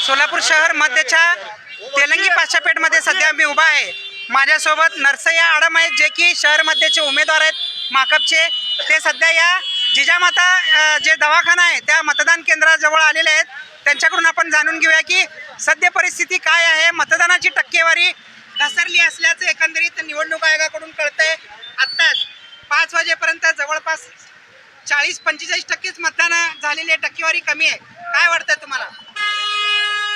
सोलापूर शहर मध्यच्या तेलंगी पाशापेठमध्ये सध्या मी उभा आहे. माझ्यासोबत नरसय्या आडम आहेत, जे की शहर मध्यचे उमेदवार आहेत माकपचे. ते सध्या या जिजामाता जे दवाखाना आहे त्या मतदान केंद्राजवळ आलेले आहेत. त्यांच्याकडून आपण जाणून घेऊया की सध्या परिस्थिती काय आहे. मतदानाची टक्केवारी घसरली असल्याचं एकंदरीत निवडणूक आयोगाकडून कळतंय. आत्ताच 5 वाजेपर्यंत जवळपास 40-45% मतदान झालेली, टक्केवारी कमी आहे. काय वाटतं तुम्हाला?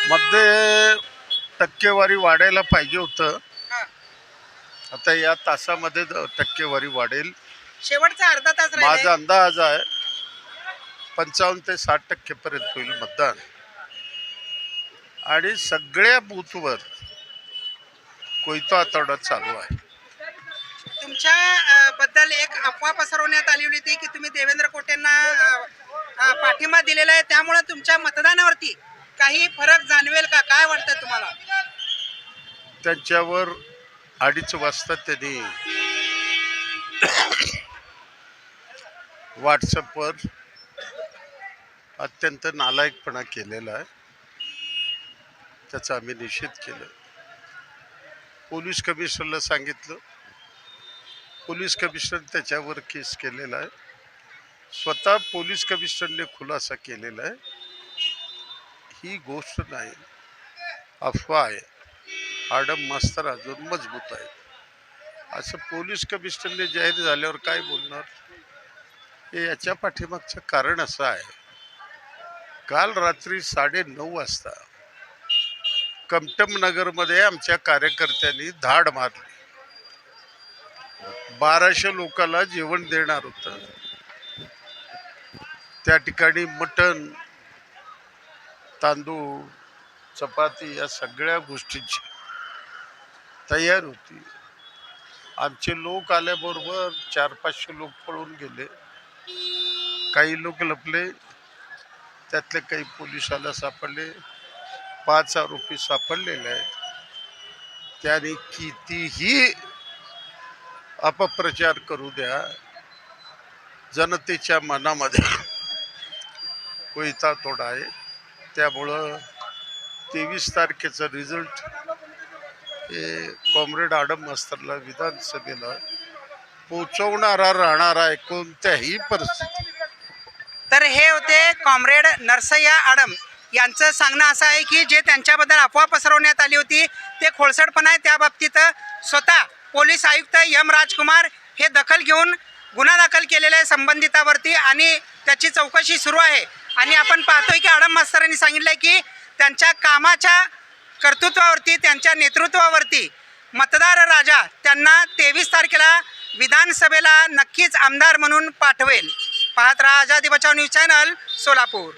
मध्ये टक्केवारी वाढायला पाहिजे होतं. हां. आता या तासामध्ये टक्केवारी वाढेल. शेवटचा अर्धा तास माझा राहिलाय. अंदाज आहे 55 ते 60% पर्यंत होईल मतदान. आणि सगळ्या बूथवर कोयता आठवडा चालू आहे. तुमच्या बद्दल एक अफवा पसरवण्यात आली होती की तुम्ही देवेंद्र कोटेंना पाठिंबा दिलेला आहे, त्यामुळे तुमच्या मतदानावरती काही फरक जाणवेल का? काय वाटतं तुम्हाला? त्यांच्यावर 2:30 वाजता त्यांनी व्हॉट्सअपवर अत्यंत नालायकपणा केलेला आहे. त्याचा आम्ही निषेध केला. पोलीस कमिशनरला सांगितलं. पोलीस कमिशनर त्याच्यावर केस केलेला आहे. स्वतः पोलीस कमिशनरने खुलासा केलेला आहे. ही गोष्ट नाही, अफवा आहे. आडम मास्तर अजून मजबूत आहे असं पोलीस कमिशनरने जाहीर झाल्यावर काय बोलणार? हे याच्या पाठीमागचं कारण असं आहे. काल रात्री 9:30 वाजता कमटम नगरमध्ये आमच्या कार्यकर्त्यांनी धाड मारली. 1200 लोकांना जेवण देणार होतं. त्या ठिकाणी मटण, तांदूळ, चपाती या सगळ्या गोष्टींची तयार होती. आमचे लोक आल्याबरोबर 400-500 लोक पळून गेले. काही लोक लपले. त्यातले काही पोलिसाला सापडले. 5 आरोपी सापडलेले आहेत. त्याने कितीही अपप्रचार करू द्या, जनतेच्या मनामध्ये कोयता तोडा आहे. त्यामुळं 23 तारखेचा रिझल्ट हे कॉम्रेड आडम मास्तरला विधानसभेला पोचवणारा राहणार आहे कोणत्याही परिस्थितीत. तर हे होते कॉम्रेड नरसय्या आडम. यांचं सांगणं असं आहे की जे त्यांच्याबद्दल अफवा पसरवण्यात आली होती ते खोडसाळपणा आहे. त्या बाबतीत स्वतः पोलीस आयुक्त एम राजकुमार हे दखल घेऊन गुन्हा दाखल केलेला आहे संबंधितावरती आणि त्याची चौकशी सुरू आहे. आणि आपण पाहतोय की आडम मास्तरांनी सांगितलं की त्यांच्या कामाच्या कर्तृत्वावरती, त्यांच्या नेतृत्वावरती मतदार राजा त्यांना 23 तारखेला विधानसभेला नक्कीच आमदार म्हणून पाठवेल. पाहत राहा आझादी बचाव न्यूज चॅनल, सोलापूर.